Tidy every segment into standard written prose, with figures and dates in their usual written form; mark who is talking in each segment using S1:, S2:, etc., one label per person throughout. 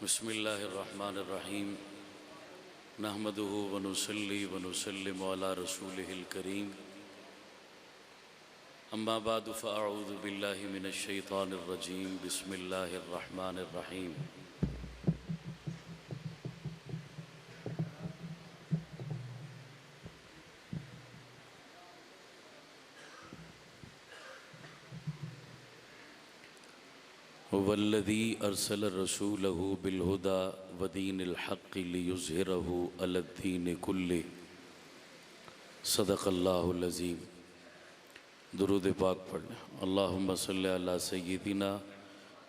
S1: बिस्मिल्लाहिर्रहमानिर्रहीम नहमदुहु व नुसल्ली व नुसल्लिमु अला रसूलिहिल करीम अम्मा बादु फ़अऊज़ु बिल्लाहि मिनश शैतानिर रजीम बिस्मिल्लाहिर्रहमानिर्रहीम। वल्लज़ी अरसल रसूलहु बिलहुदा व दीनिल हक़्क़ि लियुज़हिरहु अलद्दीनि कुल्लिहि सदक़ल्लाहुल अज़ीम। दुरूद पाक पढ़ लें। अल्लाहुम्मा सल्लि अला सय्यिदिना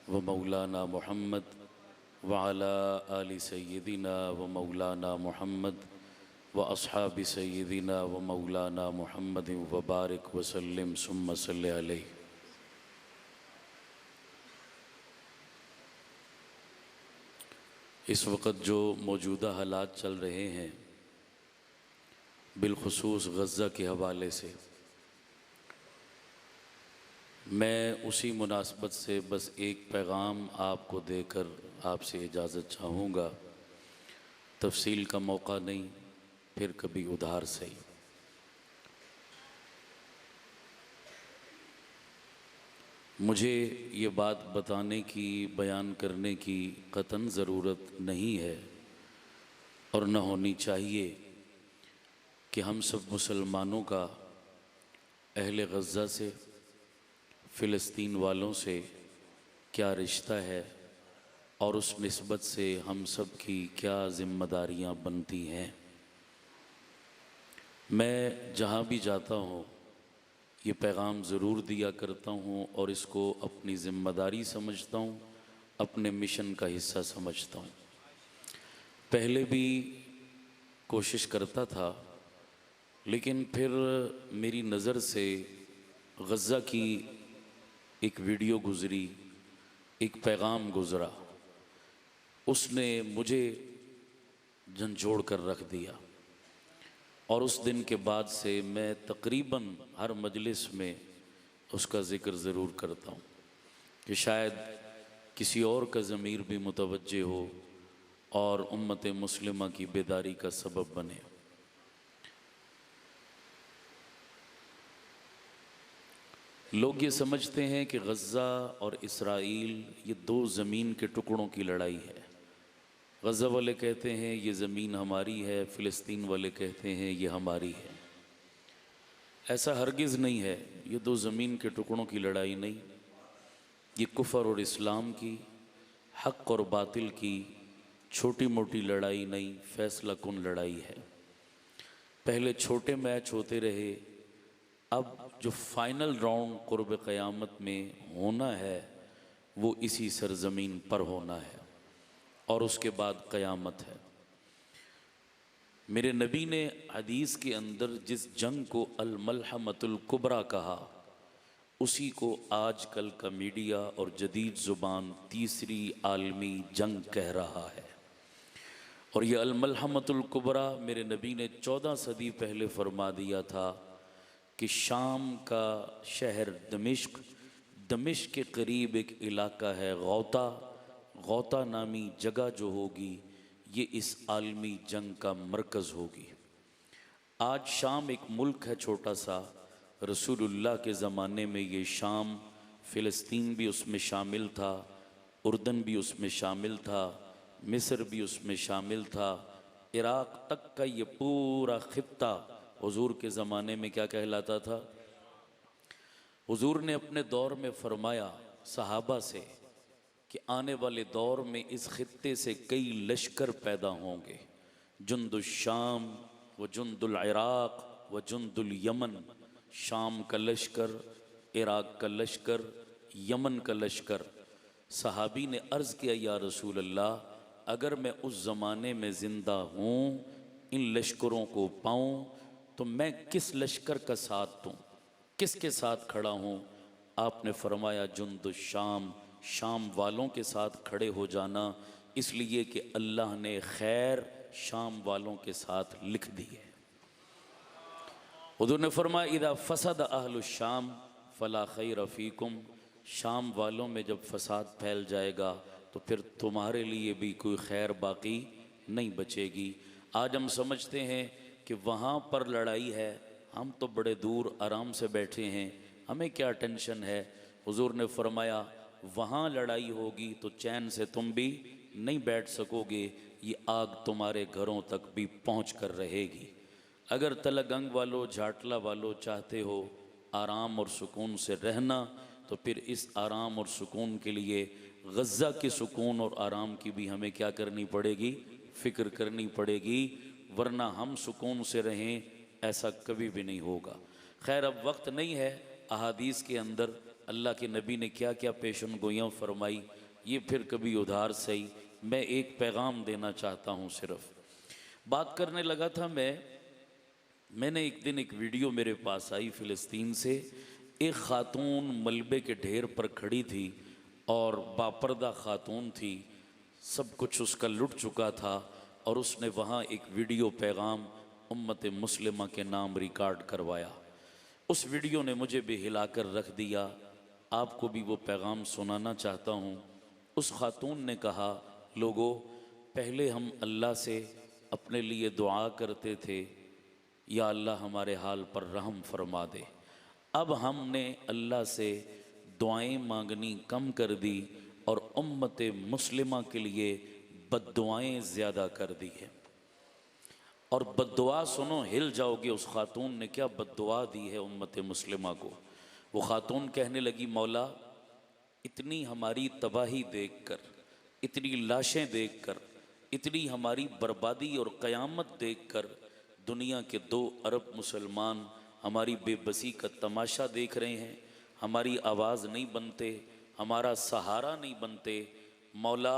S1: व मौलाना मुहम्मद व अला आलि सय्यिदिना व मौलाना मुहम्मद व अस्हाबि सय्यिदिना व मौलाना मुहम्मद व बारिक व सल्लिम सुम्मा सल्लि अलैहि। इस वक्त जो मौजूदा हालात चल रहे हैं बिलखुसूस गज़ा के हवाले से, मैं उसी मुनासबत से बस एक पैगाम आपको देकर आपसे इजाज़त चाहूँगा। तफसील का मौका नहीं, फिर कभी उधार से ही। मुझे ये बात बताने की, बयान करने की कतन ज़रूरत नहीं है और न होनी चाहिए कि हम सब मुसलमानों का अहले गज़ा से, फ़िलिस्तीन वालों से क्या रिश्ता है और उस निस्बत से हम सब की क्या ज़िम्मेदारियाँ बनती हैं। मैं जहाँ भी जाता हूँ ये पैगाम ज़रूर दिया करता हूँ और इसको अपनी ज़िम्मेदारी समझता हूँ, अपने मिशन का हिस्सा समझता हूँ। पहले भी कोशिश करता था, लेकिन फिर मेरी नज़र से गज़ा की एक वीडियो गुज़री, एक पैगाम गुज़रा, उसने मुझे झंझोड़ कर रख दिया। और उस दिन के बाद से मैं तकरीबन हर मजलिस में उसका ज़िक्र ज़रूर करता हूँ कि शायद किसी और का ज़मीर भी मुतवज्जे हो और उम्मत मुस्लिमा की बेदारी का सबब बने। लोग ये समझते हैं कि गज़ा और इसराइल ये दो ज़मीन के टुकड़ों की लड़ाई है। गज़ा वाले कहते हैं ये ज़मीन हमारी है, फ़िलिस्तीन वाले कहते हैं ये हमारी है। ऐसा हरगिज़ नहीं है। ये दो ज़मीन के टुकड़ों की लड़ाई नहीं, ये कुफ़र और इस्लाम की, हक़ और बातिल की छोटी मोटी लड़ाई नहीं, फ़ैसला कुन लड़ाई है। पहले छोटे मैच होते रहे, अब जो फ़ाइनल राउंड क़ुर्ब क़यामत में होना है वो इसी सरज़मीन पर होना है और उसके बाद क़यामत है। मेरे नबी ने हदीस के अंदर जिस जंग को अल-मलहमतुल कुबरा कहा, उसी को आजकल का मीडिया और जदीद ज़ुबान तीसरी आलमी जंग कह रहा है। और ये अल-मलहमतुल कुबरा मेरे नबी ने 14 सदी पहले फरमा दिया था कि शाम का शहर दमिश्क के करीब एक इलाका है गौता नामी जगह जो होगी ये इस आलमी जंग का मरकज़ होगी। आज शाम एक मुल्क है छोटा सा, रसूलुल्लाह के ज़माने में ये शाम, फ़िलिस्तीन भी उसमें शामिल था, उर्दन भी उसमें शामिल था, मिस्र भी उसमें शामिल था, इराक़ तक का ये पूरा ख़ित्ता हुज़ूर के ज़माने में क्या कहलाता था। हुज़ूर ने अपने दौर में फ़रमाया सहाबा से कि आने वाले दौर में इस ख़ित्ते से कई लश्कर पैदा होंगे, जुंदुल शाम व जुंदुल इराक़ व जुंदुल यमन। शाम का लश्कर, इराक़ का लश्कर, यमन का लश्कर। सहाबी ने अर्ज़ किया या रसूल अल्लाह, अगर मैं उस ज़माने में ज़िंदा हूँ, इन लश्करों को पाऊँ, तो मैं किस लश्कर का साथ दूँ, किसके साथ खड़ा हूँ। आपने फरमाया जुंदुल शाम, शाम वालों के साथ खड़े हो जाना, इसलिए कि अल्लाह ने खैर शाम वालों के साथ लिख दी है। हुज़ूर ने फरमाया इदा फसद अहलुश शाम फला खैर फ़ीकुम, शाम वालों में जब फसाद फैल जाएगा तो फिर तुम्हारे लिए भी कोई खैर बाकी नहीं बचेगी। आज हम समझते हैं कि वहाँ पर लड़ाई है, हम तो बड़े दूर आराम से बैठे हैं, हमें क्या टेंशन है। हुजूर ने फरमाया वहाँ लड़ाई होगी तो चैन से तुम भी नहीं बैठ सकोगे, ये आग तुम्हारे घरों तक भी पहुँच कर रहेगी। अगर तलगंग वालों, झाटला वालों चाहते हो आराम और सुकून से रहना, तो फिर इस आराम और सुकून के लिए गज़ा के सुकून और आराम की भी हमें क्या करनी पड़ेगी, फ़िक्र करनी पड़ेगी, वरना हम सुकून से रहें ऐसा कभी भी नहीं होगा। खैर अब वक्त नहीं है, अहादीस के अंदर अल्लाह के नबी ने क्या क्या पेशन गोइयाँ फरमाई, ये फिर कभी उधार सही। मैं एक पैगाम देना चाहता हूँ। सिर्फ बात करने लगा था मैंने एक दिन एक वीडियो मेरे पास आई फ़िलिस्तीन से। एक ख़ातून मलबे के ढेर पर खड़ी थी और बापर्दा ख़ातून थी, सब कुछ उसका लुट चुका था, और उसने वहाँ एक वीडियो पैगाम उम्मत मुस्लिमा के नाम रिकॉर्ड करवाया। उस वीडियो ने मुझे भी हिलाकर रख दिया। आपको भी वो पैगाम सुनाना चाहता हूँ। उस ख़ातून ने कहा, लोगों, पहले हम अल्लाह से अपने लिए दुआ करते थे, या अल्लाह हमारे हाल पर रहम फरमा दे। अब हमने अल्लाह से दुआएं मांगनी कम कर दी और उम्मत मुस्लिमा के लिए बद्दुआएं ज़्यादा कर दी है। और बद्दुआ सुनो, हिल जाओगे। उस ख़ातून ने क्या बद्दुआ दी है उम्मत मुस्लिमा को। वो ख़ातून कहने लगी, मौला, इतनी हमारी तबाही देखकर, इतनी लाशें देखकर, इतनी हमारी बर्बादी और क़यामत देखकर दुनिया के 2 अरब मुसलमान हमारी बेबसी का तमाशा देख रहे हैं, हमारी आवाज़ नहीं बनते, हमारा सहारा नहीं बनते। मौला,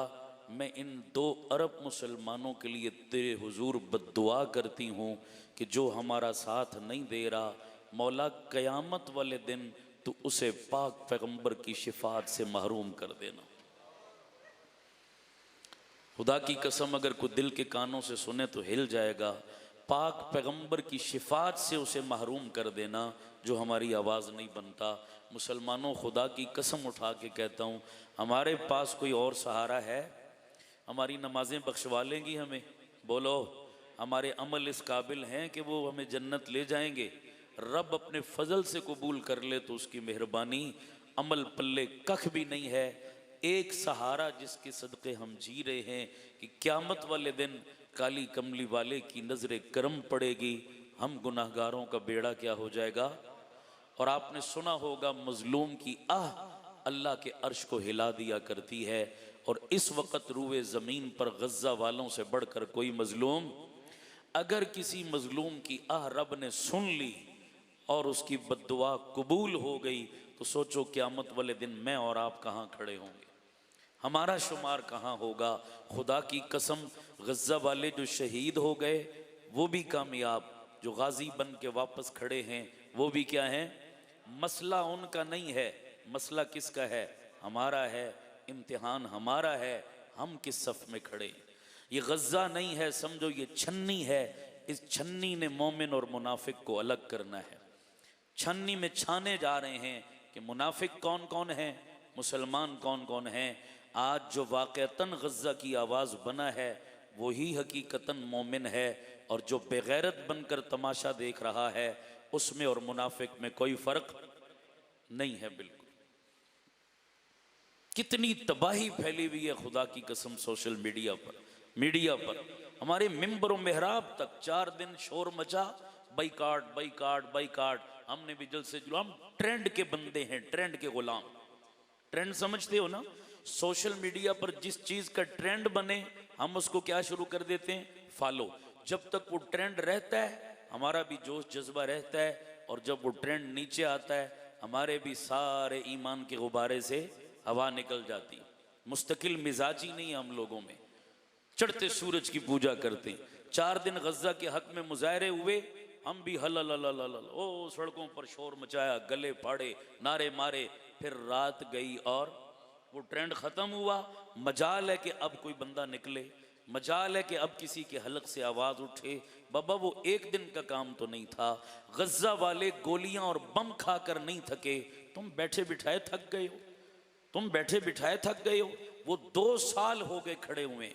S1: मैं इन 2 अरब मुसलमानों के लिए तेरे हुजूर बद्दुआ करती हूँ कि जो हमारा साथ नहीं दे रहा, मौला क़यामत वाले दिन तो उसे पाक पैगंबर की शिफात से महरूम कर देना। खुदा की कसम, अगर कोई दिल के कानों से सुने तो हिल जाएगा। पाक पैगंबर की शिफात से उसे महरूम कर देना जो हमारी आवाज़ नहीं बनता। मुसलमानों, खुदा की कसम उठा के कहता हूँ, हमारे पास कोई और सहारा है? हमारी नमाजें बख्शवा लेंगी हमें? बोलो, हमारे अमल इस काबिल हैं कि वो हमें जन्नत ले जाएंगे? रब अपने फजल से कबूल कर ले तो उसकी मेहरबानी, अमल पल्ले कख भी नहीं है। एक सहारा जिसके सदक़े हम जी रहे हैं कि क़यामत वाले दिन काली कमली वाले की नज़र करम पड़ेगी, हम गुनाहगारों का बेड़ा क्या हो जाएगा। और आपने सुना होगा, मजलूम की आह अल्लाह के अर्श को हिला दिया करती है। और इस वक़्त रूए ज़मीन पर गज़ा वालों से बढ़कर कोई मजलूम, अगर किसी मजलूम की आह रब ने सुन ली और उसकी बद्दुआ कबूल हो गई, तो सोचो क़यामत वाले दिन मैं और आप कहाँ खड़े होंगे, हमारा शुमार कहाँ होगा। खुदा की कसम, गज़ा वाले जो शहीद हो गए वो भी कामयाब, जो गाजी बन के वापस खड़े हैं वो भी क्या हैं। मसला उनका नहीं है, मसला किसका है? हमारा है। इम्तिहान हमारा है, हम किस सफ़ में खड़े। ये गज़ा नहीं है, समझो ये छन्नी है। इस छन्नी ने मोमिन और मुनाफिक को अलग करना है। छन्नी में छाने जा रहे हैं कि मुनाफिक कौन कौन है, मुसलमान कौन कौन हैं। आज जो वाक़तन गज़ा की आवाज़ बना है वही हकीकतन मोमिन है, और जो बेगैरत बनकर तमाशा देख रहा है उसमें और मुनाफिक में कोई फ़र्क नहीं है। बिल्कुल। कितनी तबाही फैली हुई है खुदा की कसम सोशल मीडिया पर हमारे मिंबर और मेहराब तक 4 दिन शोर मचा, बाइकाट बाइकाट बाइकाट। हमने भी जल्द से जल्द, हम ट्रेंड के बंदे हैं, ट्रेंड के गुलाम। ट्रेंड समझते हो ना? सोशल मीडिया पर जिस चीज़ का ट्रेंड बने हम उसको क्या शुरू कर देते हैं, फॉलो। जब तक वो ट्रेंड रहता है हमारा भी जोश जज्बा रहता है, और जब वो ट्रेंड नीचे आता है हमारे भी सारे ईमान के गुब्बारे से हवा निकल जाती। मुस्तकिल मिजाजी नहीं है हम लोगों में, चढ़ते सूरज की पूजा करते हैं। 4 दिन गज़ा के हक में मुजाहरे हुए, हम भी हलल ओ सड़कों पर शोर मचाया, गले फाड़े, नारे मारे। फिर रात गई और वो ट्रेंड ख़त्म हुआ। मजाल है कि अब कोई बंदा निकले, मजाल है कि अब किसी के हलक से आवाज़ उठे। बाबा वो एक दिन का काम तो नहीं था। गज़ा वाले गोलियां और बम खाकर नहीं थके, तुम बैठे बिठाए थक गए हो, तुम बैठे बिठाए थक गए हो। वो 2 साल हो गए खड़े हुए।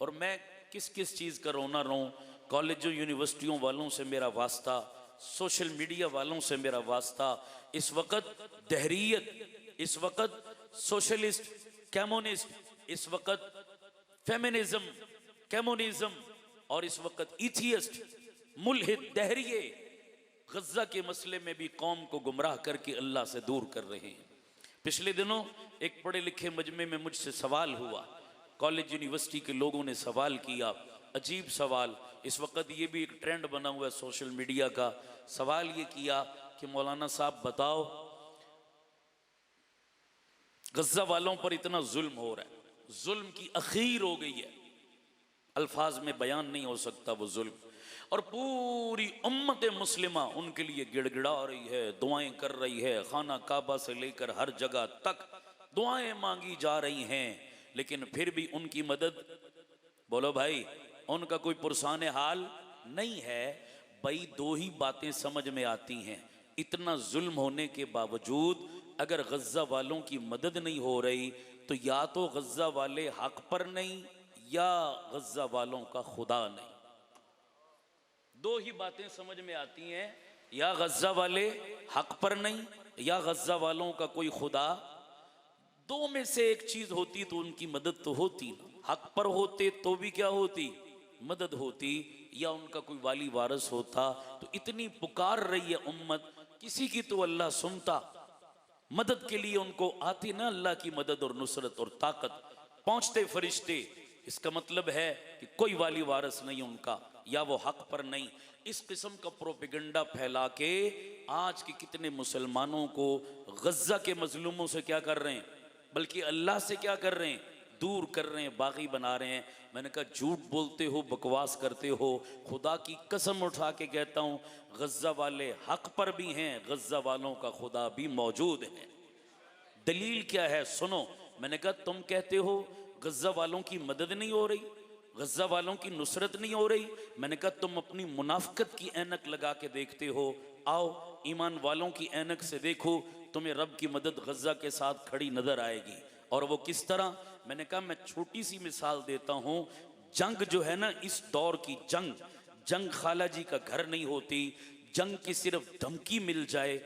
S1: और मैं किस किस चीज़ का रोना रहूं, कॉलेजों यूनिवर्सिटियों वालों से मेरा वास्ता, सोशल मीडिया वालों से मेरा वास्ता। इस वक्त दहरियत, इस वक्त सोशलिस्ट, कम्युनिस्ट, इस वक्त फेमिनिज्म, कम्युनिज्म और इस वक्त इथियस्ट, मुल्हिद, दहरिये गज्जा के मसले में भी कौम को गुमराह करके अल्लाह से दूर कर रहे हैं। पिछले दिनों एक पढ़े लिखे मजमे में मुझसे सवाल हुआ, कॉलेज यूनिवर्सिटी के लोगों ने सवाल किया, अजीब सवाल। इस वक्त ये भी एक ट्रेंड बना हुआ है सोशल मीडिया का। सवाल ये किया कि मौलाना साहब बताओ, गज्जा वालों पर इतना जुल्म हो रहा है, जुल्म की अखीर हो गई है, अल्फाज में बयान नहीं हो सकता वो जुल्म, और पूरी उम्मत मुस्लिमा उनके लिए गिड़गिड़ा रही है, दुआएं कर रही है, खाना काबा से लेकर हर जगह तक दुआएं मांगी जा रही हैं, लेकिन फिर भी उनकी मदद, बोलो भाई, उनका कोई पुरसान हाल नहीं है। भाई 2 ही बातें समझ में आती हैं, इतना जुल्म होने के बावजूद अगर गज्जा वालों की मदद नहीं हो रही तो या तो गज्जा वाले हक पर नहीं या गज्जा वालों का खुदा नहीं। 2 ही बातें समझ में आती हैं, या गज्जा वाले हक पर नहीं या गज्जा वालों का कोई खुदा। 2 में से एक चीज होती तो उनकी मदद तो होती ना, हक पर होते तो भी क्या होती, मदद होती, या उनका कोई वाली वारस होता। तो इतनी पुकार रही है उम्मत, किसी की तो अल्लाह सुनता, मदद के लिए उनको आती ना अल्लाह की मदद और नुसरत और ताकत, पहुंचते फरिश्ते। इसका मतलब है कि कोई वाली वारस नहीं उनका, या वो हक पर नहीं। इस किस्म का प्रोपेगेंडा फैला के आज के कितने मुसलमानों को गज्जा के मजलूमों से क्या कर रहे हैं, बल्कि अल्लाह से क्या कर रहे हैं, दूर कर रहे हैं, बागी बना रहे हैं। मैंने कहा झूठ बोलते हो, बकवास करते हो, खुदा की कसम उठा के कहता हूं गज्जा वाले हक पर भी हैं, गज्जा वालों का खुदा भी मौजूद है। दलील क्या है सुनो। मैंने कहा तुम कहते हो गज्जा वालों की मदद नहीं हो रही, गज्जा वालों की नुसरत नहीं हो रही। मैंने कहा तुम अपनी मुनाफिकत की ऐनक लगा के देखते हो, आओ ईमान वालों की ऐनक से देखो, तुम्हें रब की मदद गज्जा के साथ खड़ी नजर आएगी। और वो किस तरह, मैंने कहा मैं छोटी सी मिसाल देता हूं। जंग जो है ना, इस दौर की जंग खाला जी का घर नहीं होती। जंग की सिर्फ धमकी मिल जाए,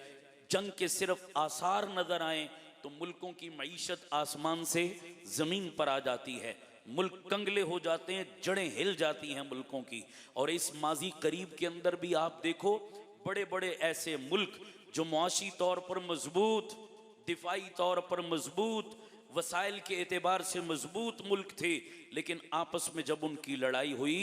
S1: जंग के सिर्फ आसार नजर आए तो मुल्कों की मईशत आसमान से जमीन पर आ जाती है, मुल्क कंगले हो जाते हैं, जड़ें हिल जाती हैं मुल्कों की। और इस माजी करीब के अंदर भी आप देखो, बड़े बड़े ऐसे मुल्क जो मुआशी तौर पर मजबूत, दिफाई तौर पर मजबूत, वसाइल के एतबार से मजबूत मुल्क थे, लेकिन आपस में जब उनकी लड़ाई हुई,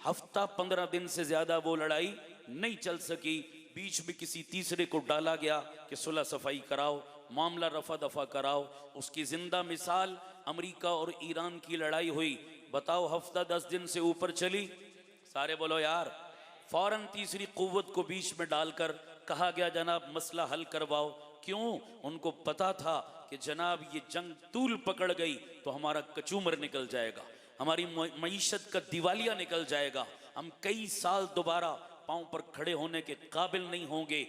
S1: हफ्ता 15 दिन से ज्यादा वो लड़ाई नहीं चल सकी। बीच में किसी तीसरे को डाला गया कि सुलह सफाई कराओ, मामला रफा दफा कराओ। उसकी जिंदा मिसाल अमेरिका और ईरान की लड़ाई हुई। बताओ हफ्ता 10 दिन से ऊपर चली, सारे बोलो यार। फौरन तीसरी कुव्वत को बीच में डालकर कहा गया जनाब मसला हल करवाओ। क्यों? उनको पता था कि जनाब ये जंग तूल पकड़ गई तो हमारा कचूमर निकल जाएगा, हमारी मईशत का दिवालिया निकल जाएगा, हम कई साल दोबारा पांव पर खड़े होने के काबिल नहीं होंगे।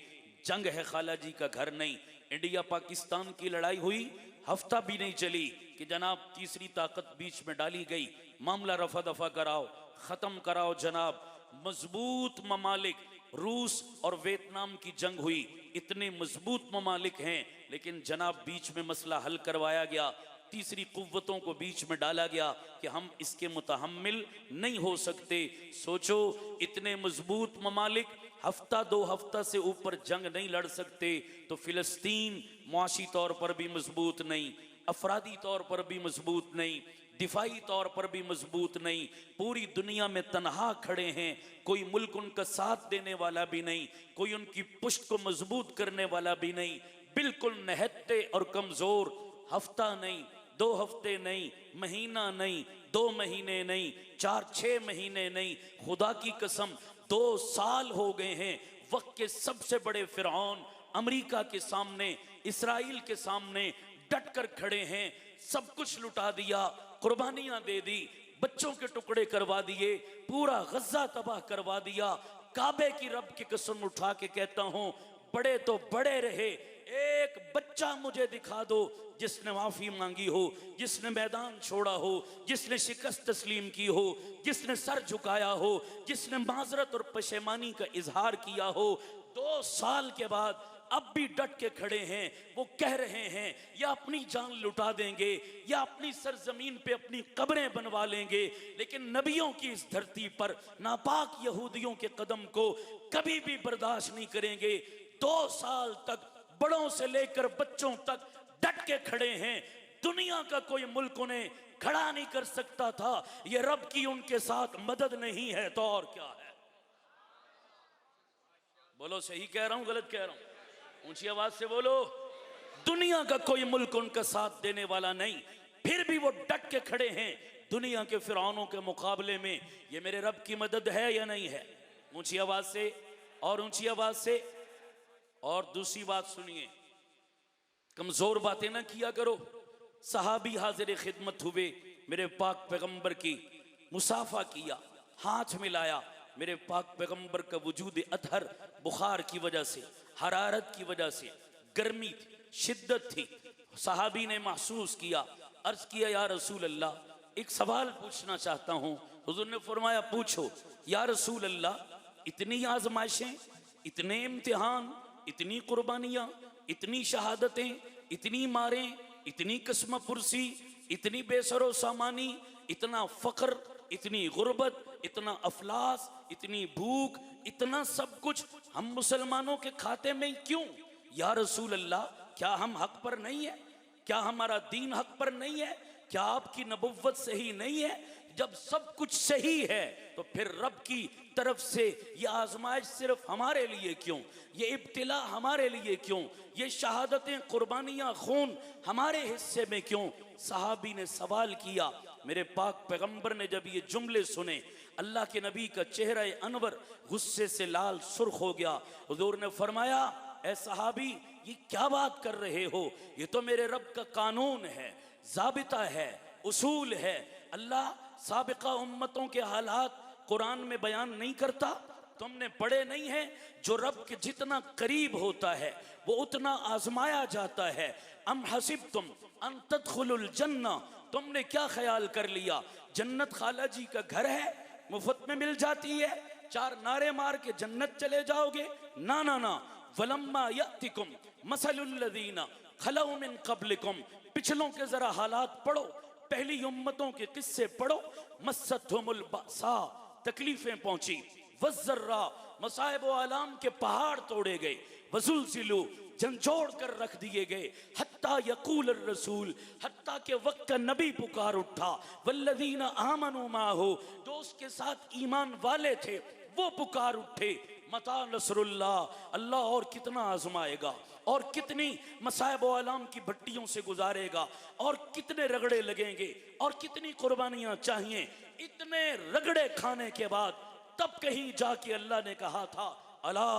S1: जंग है, खाला जी का घर नहीं। इंडिया पाकिस्तान की लड़ाई हुई, हफ्ता भी नहीं चली कि जनाब तीसरी ताकत बीच में डाली गई, मामला रफा दफा कराओ, खत्म कराओ जनाब। मजबूत ममालिक, रूस और वियतनाम की जंग हुई, इतने मजबूत ममालिक हैं, लेकिन जनाब बीच में मसला हल करवाया गया, तीसरी कुव्वतों को बीच में डाला गया कि हम इसके मुतहम्मिल नहीं हो सकते। सोचो, इतने मजबूत ममालिक हफ्ता 2 हफ्ता से ऊपर जंग नहीं लड़ सकते, तो फिलिस्तीन मुआशी तौर पर भी मजबूत नहीं, अफरादी तौर पर भी मजबूत नहीं, दिफाई तौर पर भी मजबूत नहीं, पूरी दुनिया में तनहा खड़े हैं, कोई मुल्क उनका साथ देने वाला भी नहीं, कोई उनकी पुष्ट को मजबूत करने वाला भी नहीं, बिल्कुल नहत्ते और कमजोर। हफ्ता नहीं, 2 हफ्ते नहीं, महीना नहीं, 2 महीने नहीं, 4-6 महीने नहीं, खुदा की कसम 2 साल हो गए हैं। वक्त के सबसे बड़े फिरौन अमेरिका के सामने, इसराइल के सामने डट कर खड़े हैं। सब कुछ लुटा दिया, कुर्बानियां दे दी, बच्चों के टुकड़े करवा दिए, पूरा गज्जा तबाह करवा दिया। काबे की रब की कसम उठा के कहता हूं, बड़े तो बड़े रहे, एक बच्चा मुझे दिखा दो जिसने माफी मांगी हो, जिसने मैदान छोड़ा हो, जिसने शिकस्त तस्लीम की हो, जिसने सर झुकाया हो, जिसने माजरत और पशेमानी का इजहार किया हो। 2 साल के बाद अब भी डट के खड़े हैं। वो कह रहे हैं या अपनी जान लुटा देंगे या अपनी सरजमीन पे अपनी कब्रें बनवा लेंगे, लेकिन नबियों की इस धरती पर नापाक यहूदियों के कदम को कभी भी बर्दाश्त नहीं करेंगे। 2 साल तक बड़ों से लेकर बच्चों तक डट के खड़े हैं। दुनिया का कोई मुल्क उन्हें खड़ा नहीं कर सकता था। ये रब की उनके साथ मदद नहीं है तो और क्या है? बोलो, सही कह रहा हूं गलत कह रहा हूं? ऊंची आवाज से बोलो। दुनिया का कोई मुल्क उनका साथ देने वाला नहीं, फिर भी वो डट के खड़े हैं दुनिया के फिरौनों के मुकाबले में। ये मेरे रब की मदद है या नहीं है? ऊंची आवाज से और ऊंची आवाज से। और दूसरी बात सुनिए, कमजोर बातें ना किया करो। सहाबी हाजिर खिदमत हुए, मेरे पाक पैगंबर की मुसाफा किया, हाथ मिलाया। मेरे पाक पैगंबर का वजूद अतहर बुखार की वजह से, हरारत की वजह से, गर्मी थी, शिद्दत थी, सहाबी ने महसूस किया। अर्ज किया, या रसूल अल्लाह, एक सवाल पूछना चाहता हूँ। हुजूर ने फरमाया, पूछो। या रसूल अल्लाह, इतनी आजमाइशें, इतने इम्तिहान, इतनी कुर्बानियाँ, इतनी शहादतें, इतनी मारें, इतनी कस्म पुरसी, इतनी बेसरो सामानी, इतना फ़क्र, इतनी गुर्बत, इतना अफलास, इतनी भूख, इतना सब कुछ हम मुसलमानों के खाते में क्यों? या रसूल अल्लाह, क्या हम हक पर नहीं है? क्या हमारा दीन हक पर नहीं है? क्या आपकी नबुव्वत सही नहीं है? जब सब कुछ सही है तो फिर रब की तरफ से ये आजमाइश सिर्फ हमारे लिए क्यों? ये इब्तिला हमारे लिए क्यों? ये शहादतें, कुर्बानियां, खून हमारे हिस्से में क्यों? सहाबी ने सवाल किया। मेरे पाक पैगंबर ने जब ये जुमले सुने, अल्लाह के नबी का चेहरा अनवर गुस्से से लाल सुर्ख हो गया। हुजूर ने फरमाया, ए सहाबी, ये क्या बात कर रहे हो? ये तो मेरे रब का कानून है, ज़ाबिता है, उसूल है। अल्लाह साबिका उम्मतों के हालात कुरान में बयान नहीं करता? तुमने पढ़े नहीं है? जो रब के जितना करीब होता है वो उतना आजमाया जाता है। अम हसिबतुम अन तदखुलुल जन्ना, तुमने क्या ख्याल कर लिया जन्नत खाला जी का घर है, मुफ्त में मिल जाती है, 4 नारे मार के जन्नत चले जाओगे? ना ना ना। वलम्मा यअतिकुम मसलुल लज़ीना खलौ मिन क़ब्लिकुम, पिछलों के जरा हालात पढ़ो, पहली उम्मतों के किस्से पढ़ो। मस्सतहुमुल बअसा, तकलीफें पहुंची, वज़्ज़र्रा, मसाइब व आलाम के पहाड़ तोड़े गए, वज़ुल्ज़िलू, झंझोड़ कर रख दिए गए, हत्ता यक़ूल रसूल, हत्ता के वक्त का नबी पुकार उठा, वल्लज़ीना आमनू माहू, जो उसके साथ ईमान वाले थे वो पुकार उठे, मता नसरुल्लाह, अल्लाह और कितना आजमाएगा, और कितनी मसाइब व आलाम की भट्टियों से गुजारेगा, और कितने रगड़े लगेंगे, और कितनी कुर्बानियां चाहिए। इतने रगड़े खाने के बाद तब कहीं जाके अल्लाह ने कहा था, अला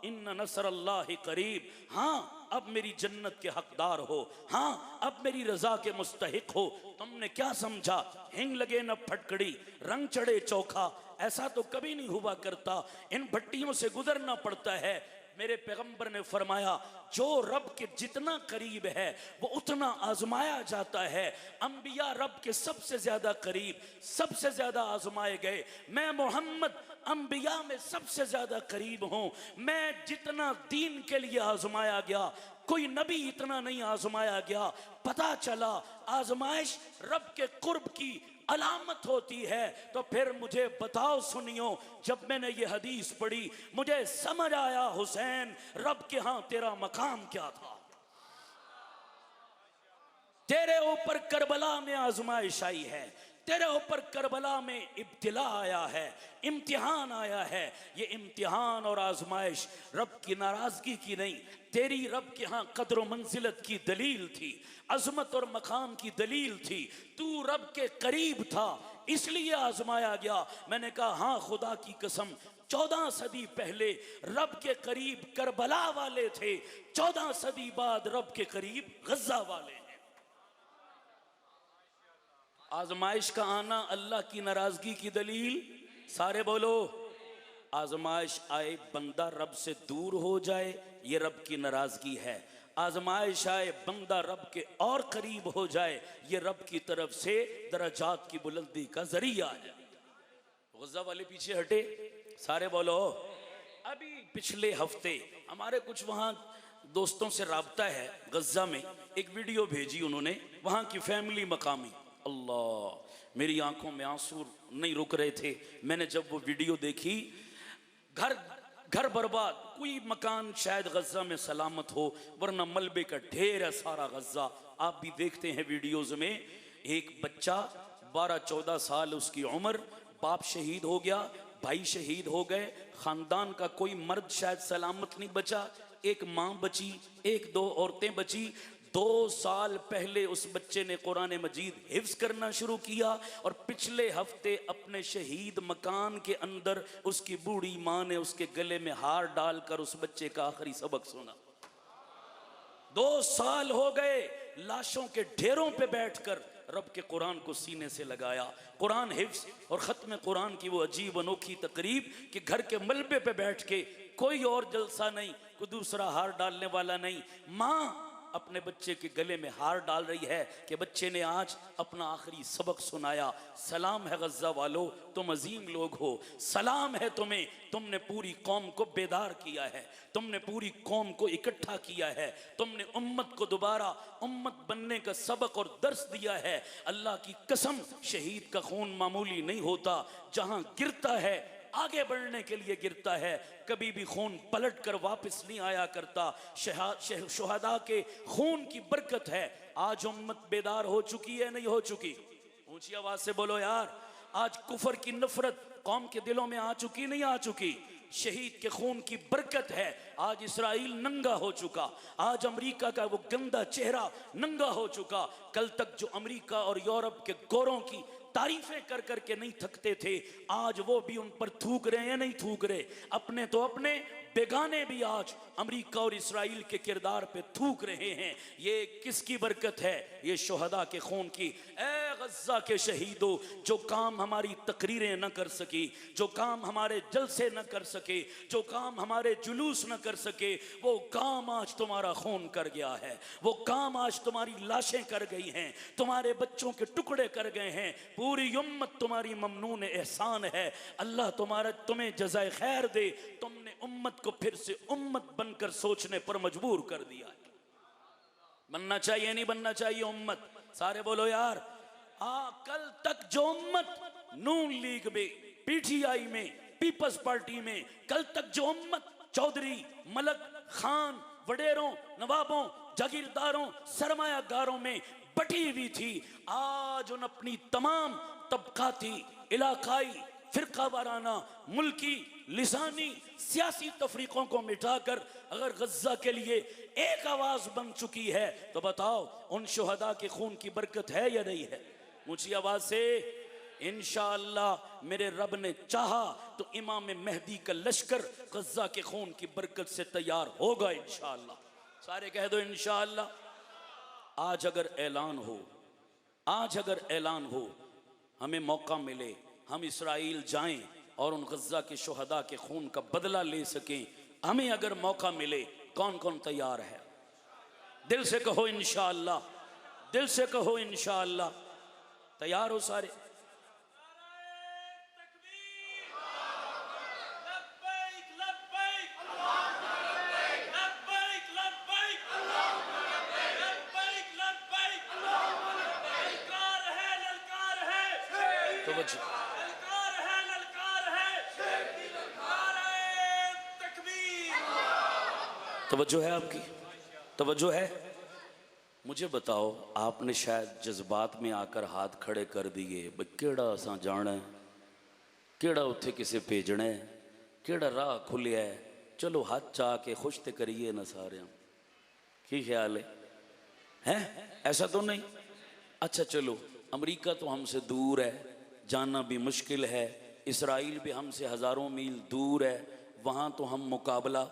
S1: इन्न नसरल्लाहि करीब, हाँ अब मेरी जन्नत के हकदार हो, हाँ अब मेरी रजा के मुस्तहिक हो। तुमने क्या समझा? हिंग लगे न फटकड़ी, रंग चढ़े चौखा, ऐसा तो कभी नहीं हुआ करता। इन भट्टियों से गुजरना पड़ता है। मेरे पैगंबर ने फरमाया, जो रब के जितना करीब है वो उतना आजमाया जाता है। अंबिया रब के सबसे ज्यादा करीब, सबसे ज्यादा आजमाए गए। मैं मोहम्मद अंबिया में सबसे ज्यादा करीब हूं। मैं जितना दीन के लिए आजमाया गया, कोई नबी इतना नहीं आजमाया गया। पता चला आजमाइश रब के कुर्ब की अलामत होती है। तो फिर मुझे बताओ, सुनियो, जब मैंने ये हदीस पढ़ी मुझे समझ आया, हुसैन रब के यहां तेरा मकाम क्या था। तेरे ऊपर करबला में आजमाइश आई है, तेरे ऊपर करबला में इब्तिला आया है, इम्तिहान आया है। ये इम्तिहान और आजमाइश रब की नाराजगी की नहीं, तेरी रब के यहाँ कदर व मंजिलत की दलील थी, अजमत और मकाम की दलील थी। तू रब के करीब था इसलिए आजमाया गया। मैंने कहा, हाँ खुदा की कसम, 14 सदी पहले रब के करीब करबला वाले थे, 14 सदी बाद रब के करीब गजा वाले हैं। आजमाइश का आना अल्लाह की नाराजगी की दलील। सारे बोलो, आजमाइश आए बंदा रब से दूर हो जाए, ये रब की नाराजगी है। आजमाइश आए बंदा रब के और करीब हो जाए, ये रब की तरफ से दराजात की बुलंदी का जरिया है। गज़ा वाले पीछे हटे, सारे बोलो। अभी पिछले हफ्ते हमारे कुछ वहाँ दोस्तों से राब्ता है, गज़ा में एक वीडियो भेजी उन्होंने, वहाँ की फैमिली मकामी। अल्लाह, मेरी आंखों में आंसू नहीं रुक रहे थे। मैंने जब वो वीडियो देखी, घर बर्बाद, कोई मकान शायद गज़ा में सलामत हो, वरना मलबे का ढेर है सारा गज़ा। आप भी देखते हैं वीडियोस में, एक बच्चा 12-14 साल उसकी उम्र, बाप शहीद हो गया, भाई शहीद हो गए, खानदान का कोई मर्द शायद सलामत नहीं बचा, एक माँ बची, 1-2 औरतें बची। 2 साल पहले उस बच्चे ने कुरान मजीद हिफ्ज करना शुरू किया और पिछले हफ्ते अपने शहीद मकान के अंदर उसकी बूढ़ी माँ ने उसके गले में हार डालकर उस बच्चे का आखिरी सबक सुना। 2 साल हो गए, लाशों के ढेरों पे बैठकर रब के कुरान को सीने से लगाया। कुरान हिफ्ज और ख़त्म कुरान की वो अजीब अनोखी तकरीब कि घर के मलबे पे बैठ के, कोई और जलसा नहीं, कोई दूसरा हार डालने वाला नहीं, माँ अपने बच्चे के गले में हार डाल रही है कि बच्चे ने आज अपना आखिरी सबक सुनाया। सलाम है गज़ा वालों, तुम अजीम लोग हो, सलाम है तुम्हें, तुमने पूरी कौम को बेदार किया है, तुमने पूरी कौम को इकट्ठा किया है, तुमने उम्मत को दोबारा उम्मत बनने का सबक और दर्स दिया है। अल्लाह की कसम, शहीद का खून मामूली नहीं होता, जहां गिरता है आगे बढ़ने के लिए गिरता है, कभी भी खून पलट कर वापस नहीं आया करता। शुहदा के खून की बरकत है। आज उम्मत बेदार हो चुकी है, नहीं हो चुकी? ऊंची आवाज से बोलो यार। आज कुफर की नफरत कौम के दिलों में आ चुकी, नहीं आ चुकी? शहीद के खून की बरकत है। आज इसराइल नंगा हो चुका, आज अमेरिका का वो गंदा चेहरा नंगा हो चुका। कल तक जो अमेरिका और यूरोप के गोरों की तारीफें कर करके नहीं थकते थे, आज वो भी उन पर थूक रहे हैं, नहीं थूक रहे? अपने तो अपने, बेगाने भी आज अमेरिका और इसराइल के किरदार पे थूक रहे हैं। ये किसकी बरकत है? ये शुहदा के खून की। ए गज़्ज़ा के शहीदों, जो काम हमारी तकरीरें न कर सकी, जो काम हमारे जलसे न कर सके, जो काम हमारे जुलूस न कर सके, वो काम आज तुम्हारा खून कर गया है, वो काम आज तुम्हारी लाशें कर गई हैं, तुम्हारे बच्चों के टुकड़े कर गए हैं। पूरी उम्मत तुम्हारी ममनून एहसान है। अल्लाह तुम्हें जज़ाए खैर दे। तुमने उम्मत को फिर से उम्मत बनकर सोचने पर मजबूर कर दिया है। बनना चाहिए, नहीं बनना चाहिए उम्मत? सारे बोलो यार। कल तक जो उम्मत नून लीग में, पीटीआई में, पीपल्स पार्टी में, कल तक जो उम्मत चौधरी, मलक, खान, वडेरों, नवाबों, जागीरदारों, सरमायागारों में बटी हुई थी, आज उन अपनी तमाम तबकाती, इलाकाई, फिरका वाराना, मुल्की, लिसानी, सियासी तफरीकों को मिटाकर अगर गज़्ज़ा के लिए एक आवाज बन चुकी है, तो बताओ उन शुहदा के खून की बरकत है या नहीं है? ऊंची आवाज से इंशाअल्लाह मेरे रब ने चाहा तो इमाम मेहदी का लश्कर गज़्ज़ा के खून की बरकत से तैयार होगा इंशाअल्लाह। सारे कह दो इंशाअल्लाह। आज अगर ऐलान हो, आज अगर ऐलान हो, हमें मौका मिले, हम इसराइल जाएं और उन गज़्ज़ा के शुहदा के खून का बदला ले सकें, हमें अगर मौका मिले, कौन कौन तैयार है? दिल से कहो इंशाअल्लाह, दिल से कहो इंशाअल्लाह। तैयार हो सारे? तवज्जो है आपकी? तवज्जो है? मुझे बताओ, आपने शायद जज्बात में आकर हाथ खड़े कर दिए, केड़ा असां जाना है, केड़ा उत्थे किसे भेजना है, केड़ा राह खुलिया है, चलो हाथ चा के खुश तो करिए ना सारे। की ख्याल है? हैं? ऐसा तो नहीं? अच्छा चलो, अमेरिका तो हमसे दूर है, जाना भी मुश्किल है, इसराइल भी हमसे हज़ारों मील दूर है, वहाँ तो हम मुकाबला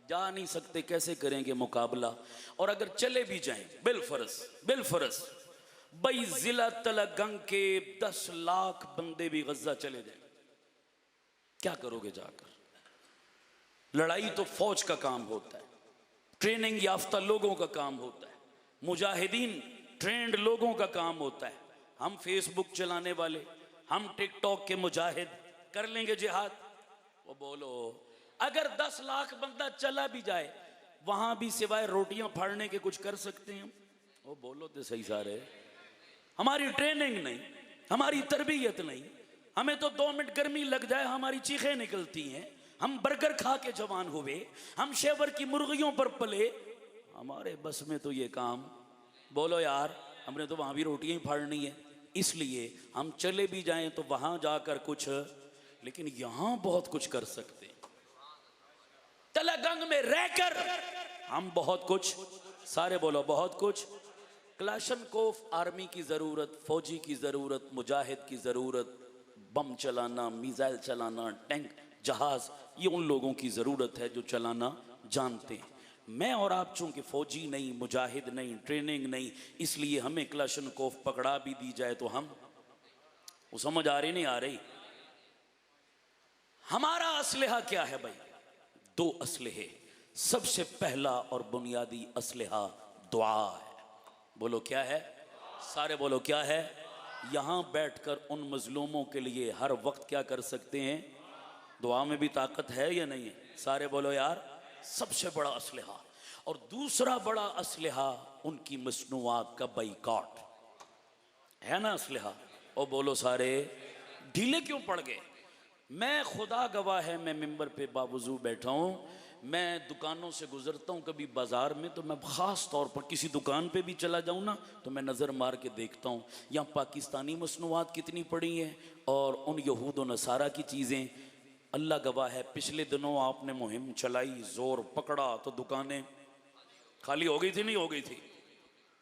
S1: जा नहीं सकते, कैसे करेंगे मुकाबला? और अगर चले भी जाएं बिलफरस भाई जिला तलगंग के 10 लाख बंदे भी गज़्ज़ा चले जाएं, क्या करोगे जाकर? लड़ाई तो फौज का काम होता है, ट्रेनिंग याफ्ता लोगों का काम होता है, मुजाहिदीन ट्रेंड लोगों का काम होता है। हम फेसबुक चलाने वाले, हम टिकटॉक के मुजाहिद कर लेंगे जिहाद? वो बोलो, अगर 10 लाख बंदा चला भी जाए वहां भी सिवाय रोटियां फाड़ने के कुछ कर सकते हैं? वो बोलो तो सही सारे। हमारी ट्रेनिंग नहीं, हमारी तरबियत नहीं, हमें तो 2 मिनट गर्मी लग जाए हमारी चीखें निकलती हैं। हम बर्गर खा के जवान हुए, हम शेवर की मुर्गियों पर पले, हमारे बस में तो ये काम। बोलो यार, हमने तो वहां भी रोटियां ही फाड़नी है, इसलिए हम चले भी जाएं तो वहां जाकर कुछ, लेकिन यहां बहुत कुछ कर सकते हैं। तलागंग में रहकर हम बहुत कुछ, सारे बोलो बहुत कुछ। क्लाशनकोफ आर्मी की जरूरत, फौजी की जरूरत, मुजाहिद की जरूरत, बम चलाना, मिसाइल चलाना, टैंक, जहाज, ये उन लोगों की जरूरत है जो चलाना जानते हैं। मैं और आप चूंकि फौजी नहीं, मुजाहिद नहीं, ट्रेनिंग नहीं, इसलिए हमें क्लाशनकोफ पकड़ा भी दी जाए तो हम, वो समझ आ रही नहीं आ रही? हमारा असलहा क्या है भाई? 2 असलहे। सबसे पहला और बुनियादी असलहा दुआ है। बोलो क्या है? सारे बोलो क्या है? यहां बैठकर उन मजलूमों के लिए हर वक्त क्या कर सकते हैं? दुआ में भी ताकत है या नहीं है? सारे बोलो यार, सबसे बड़ा असलहा। और दूसरा बड़ा असलहा उनकी मसनूआत का बाइकॉट है ना असलहा? और बोलो सारे, ढीले क्यों पड़ गए? मैं खुदा गवाह है, मैं मिंबर पे बावजू बैठा हूं, मैं दुकानों से गुजरता हूं कभी बाजार में, तो मैं ख़ास तौर पर किसी दुकान पे भी चला जाऊं ना तो मैं नज़र मार के देखता हूं यहाँ पाकिस्तानी मसनूआत कितनी पड़ी हैं और उन यहूद व नसारा की चीज़ें। अल्लाह गवाह है, पिछले दिनों आपने मुहिम चलाई, जोर पकड़ा तो दुकानें खाली हो गई थी, नहीं हो गई थी?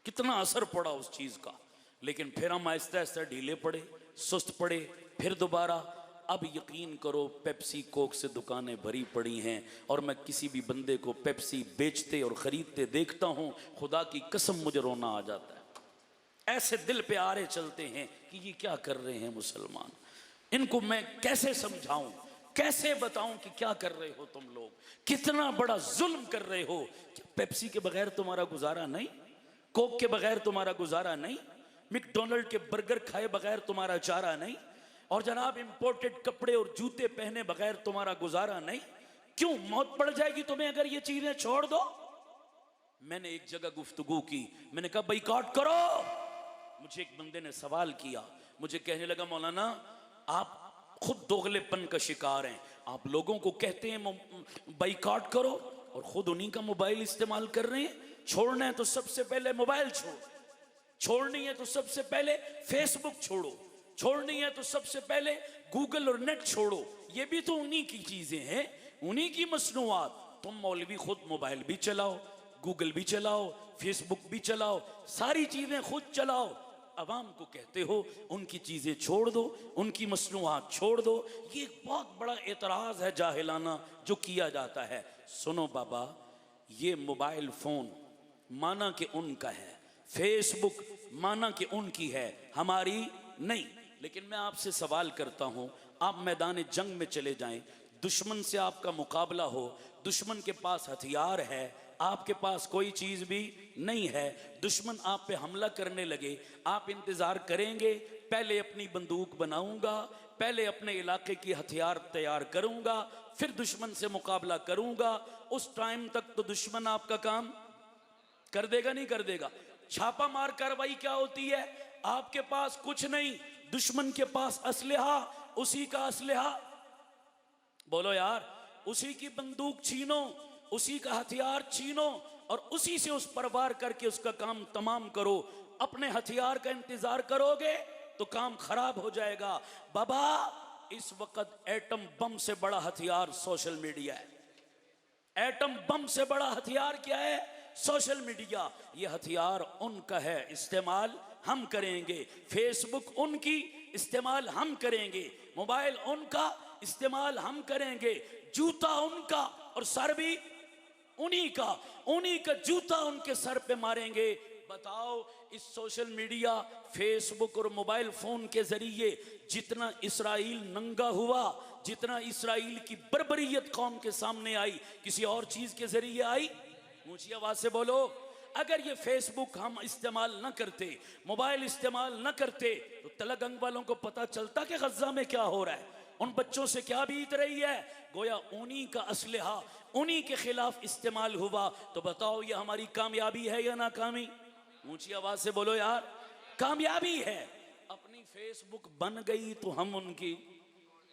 S1: कितना असर पड़ा उस चीज़ का। लेकिन फिर हम आहिस्ता आहिस्ता ढीले पड़े, सुस्त पड़े, फिर दोबारा। अब यकीन करो, पेप्सी कोक से दुकानें भरी पड़ी हैं और मैं किसी भी बंदे को पेप्सी बेचते और ख़रीदते देखता हूँ, खुदा की कसम मुझे रोना आ जाता है। ऐसे दिल पे आरे चलते हैं कि ये क्या कर रहे हैं मुसलमान, इनको मैं कैसे समझाऊं, कैसे बताऊं कि क्या कर रहे हो तुम लोग, कितना बड़ा जुल्म कर रहे हो। पेप्सी के बगैर तुम्हारा गुजारा नहीं, कोक के बगैर तुम्हारा गुजारा नहीं, मैकडॉनल्ड के बर्गर खाए बगैर तुम्हारा चारा नहीं, और जनाब इंपोर्टेड कपड़े और जूते पहने बगैर तुम्हारा गुजारा नहीं। क्यों? मौत पड़ जाएगी तुम्हें अगर ये चीजें छोड़ दो। मैंने एक जगह गुफ्तगू की, मैंने कहा बाइकॉट करो। मुझे एक बंदे ने सवाल किया, मुझे कहने लगा मौलाना आप खुद दोगलेपन का शिकार हैं, आप लोगों को कहते हैं बाइकॉट करो और खुद उन्हीं का मोबाइल इस्तेमाल कर रहे हैं। छोड़ना है तो सबसे पहले मोबाइल छोड़ो, छोड़नी है तो सबसे पहले फेसबुक छोड़ो, छोड़नी है तो सबसे पहले गूगल और नेट छोड़ो। ये भी तो उन्हीं की चीजें हैं, उन्हीं की मसनूआत। तुम मौलवी खुद मोबाइल भी चलाओ, गूगल भी चलाओ, फेसबुक भी चलाओ, सारी चीजें खुद चलाओ, अवाम को कहते हो उनकी चीजें छोड़ दो, उनकी मसनूआत छोड़ दो। ये एक बहुत बड़ा एतराज है जाहिलाना जो किया जाता है। सुनो बाबा, ये मोबाइल फोन माना कि उनका है, फेसबुक माना कि उनकी है, हमारी नहीं। लेकिन मैं आपसे सवाल करता हूं, आप मैदान जंग में चले जाएं, दुश्मन से आपका मुकाबला हो, दुश्मन के पास हथियार है, आपके पास कोई चीज भी नहीं है, दुश्मन आप पे हमला करने लगे, आप इंतजार करेंगे? पहले अपनी बंदूक बनाऊंगा, पहले अपने इलाके की हथियार तैयार करूंगा, फिर दुश्मन से मुकाबला करूंगा। उस टाइम तक तो दुश्मन आपका काम कर देगा, नहीं कर देगा? छापा मार कार्रवाई क्या होती है? आपके पास कुछ नहीं, दुश्मन के पास असलहा, उसी का असलहा, बोलो यार, उसी की बंदूक छीनो, उसी का हथियार छीनो और उसी से उस पर वार करके उसका काम तमाम करो। अपने हथियार का इंतजार करोगे तो काम खराब हो जाएगा। बाबा, इस वक्त एटम बम से बड़ा हथियार सोशल मीडिया है। एटम बम से बड़ा हथियार क्या है? Social media. ये हथियार उनका है, इस्तेमाल हम करेंगे। फेसबुक उनकी, इस्तेमाल हम करेंगे। मोबाइल उनका, इस्तेमाल हम करेंगे। जूता उनका और सर भी उन्हीं का, उन्हीं का जूता उनके सर पे मारेंगे। बताओ, इस सोशल मीडिया, फेसबुक और मोबाइल फोन के जरिए जितना इसराइल नंगा हुआ, जितना इसराइल की बर्बरियत कौम के सामने आई, किसी और चीज के जरिए आई ऊंची आवाज से बोलो। अगर ये फेसबुक हम इस्तेमाल न करते, मोबाइल इस्तेमाल न करते, तो तलगंग वालों को पता चलता कि गज्जा में क्या हो रहा है, उन बच्चों से क्या बीत रही है। गोया उन्हीं का असलहा उन्हीं के खिलाफ इस्तेमाल हुआ। तो बताओ ये हमारी कामयाबी है या नाकामी? ऊंची आवाज से बोलो यार, कामयाबी है। अपनी फेसबुक बन गई तो हम उनकी,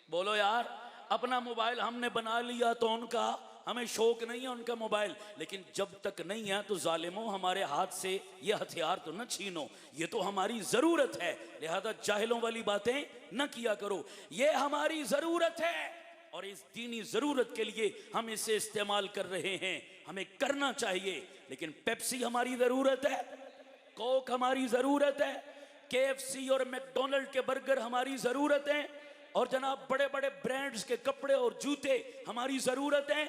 S1: बोलो यार। अपना मोबाइल हमने बना लिया तो उनका, हमें शौक नहीं है उनका मोबाइल, लेकिन जब तक नहीं है तो जालिमों हमारे हाथ से ये हथियार तो न छीनो, ये तो हमारी जरूरत है। लिहाजा जाहिलों वाली बातें न किया करो, ये हमारी जरूरत है और इस दीनी जरूरत के लिए हम इसे इस्तेमाल कर रहे हैं, हमें करना चाहिए। लेकिन पेप्सी हमारी जरूरत है, कोक हमारी जरूरत है, KFC और मैकडोनल्ड के बर्गर हमारी जरूरत है, और जनाब बड़े बड़े ब्रांड्स के कपड़े और जूते हमारी जरूरत है?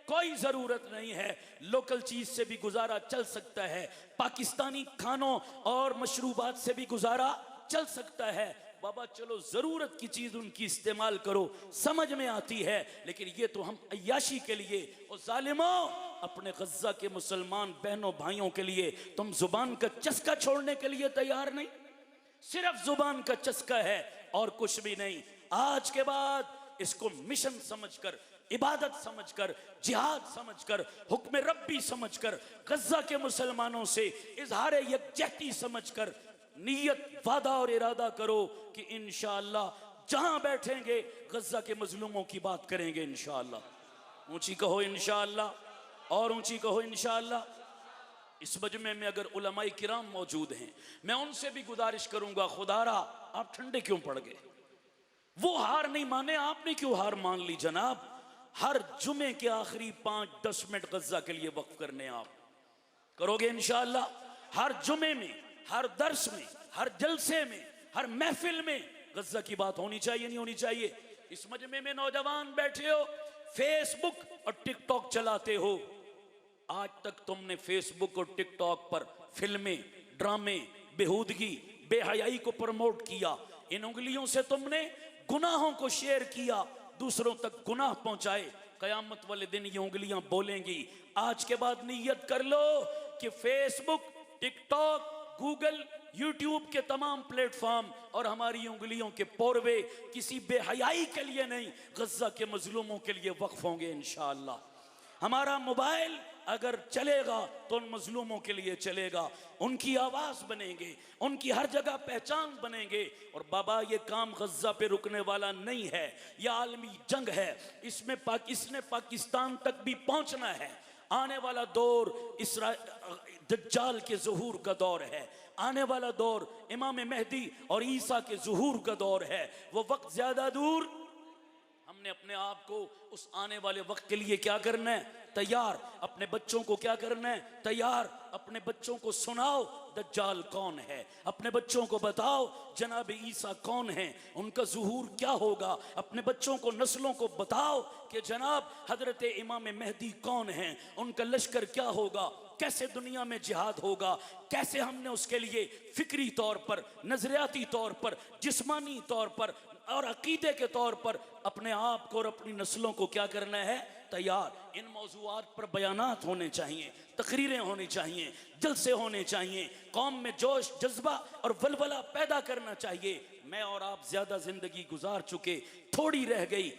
S1: कोई जरूरत नहीं है। लोकल चीज से भी गुजारा चल सकता है, पाकिस्तानी खानों और मशरूबात से भी गुजारा चल सकता है। बाबा चलो जरूरत की चीज उनकी इस्तेमाल करो, समझ में आती है। लेकिन ये तो हम अय्याशी के लिए, और जालिमों अपने गज्जा के मुसलमान बहनों भाइयों के लिए तुम जुबान का चस्का छोड़ने के लिए तैयार नहीं। सिर्फ जुबान का चस्का है और कुछ भी नहीं। आज के बाद इसको मिशन समझकर, इबादत समझकर, जिहाद समझकर, हुक्म रब्बी समझकर, गज्जा के मुसलमानों से इजहार यकजहती समझकर नीयत, वादा और इरादा करो कि इंशाअल्लाह जहां बैठेंगे गज्जा के मजलूमों की बात करेंगे इंशाअल्लाह। ऊंची कहो इंशाअल्लाह, और ऊंची कहो इंशाअल्लाह। इस मजमे में अगर उलमाए किराम मौजूद हैं, मैं उनसे भी गुजारिश करूंगा, खुदारा आप ठंडे क्यों पड़ गए? वो हार नहीं माने, आपने क्यों हार मान ली जनाब? हर जुमे के आखिरी 5-10 मिनट गज्जा के लिए वक्फ करने आप करोगे इंशाअल्लाह। हर जुमे में, हर दर्स में, हर जलसे में, हर महफिल में गज्जा की बात होनी चाहिए, नहीं होनी चाहिए? इस मजमे में नौजवान बैठे हो, फेसबुक और टिकटॉक चलाते हो। आज तक तुमने फेसबुक और टिकटॉक पर फिल्में, ड्रामे, बेहूदगी, बेहयाई को प्रमोट किया। इन उंगलियों से तुमने गुनाहों को शेयर किया, दूसरों तक गुनाह पहुंचाए। कयामत वाले दिन ये उंगलियां बोलेंगी। आज के बाद नियत कर लो कि फेसबुक, टिकटॉक, गूगल, यूट्यूब के तमाम प्लेटफॉर्म और हमारी उंगलियों के पोरवे किसी बेहयाई के लिए नहीं, गज्जा के मजलूमों के लिए वक्फ होंगे इंशाअल्लाह। हमारा मोबाइल अगर चलेगा तो उन मजलूमों के लिए चलेगा, उनकी आवाज बनेंगे, उनकी हर जगह पहचान बनेंगे। और बाबा ये काम गज्जा पे रुकने वाला नहीं है, यह आलमी जंग है, इसमें इसने पाकिस्तान तक भी पहुंचना है। आने वाला दौर दज्जाल के ज़ुहूर का दौर है, आने वाला दौर इमाम मेहदी और ईसा के ज़ुहूर का दौर है। वो वक्त ज्यादा दूर, हमने अपने आप को उस आने वाले वक्त के लिए क्या करना है? तैयार। अपने बच्चों को क्या करना है? तैयार। अपने बच्चों को सुनाओ दज्जाल कौन है, अपने बच्चों को बताओ जनाब ईसा कौन है, उनका ज़ुहूर क्या होगा। अपने बच्चों को, नस्लों को बताओ कि जनाब हजरत इमाम मेहदी कौन है, उनका लश्कर क्या होगा, कैसे दुनिया में जिहाद होगा, कैसे हमने उसके लिए फिक्री तौर पर, नजरियाती तौर पर, जिस्मानी तौर पर और अकीदे के तौर पर अपने आप को और अपनी नस्लों को क्या करना है? तैयार। इन मौज़ूआत पर बयानात होने चाहिए, तकरीरें होनी चाहिए, जलसे होने चाहिए, कौम में जोश, जज्बा और वलवला पैदा करना चाहिए। मैं और आप ज्यादा जिंदगी गुजार चुके, थोड़ी रह गई,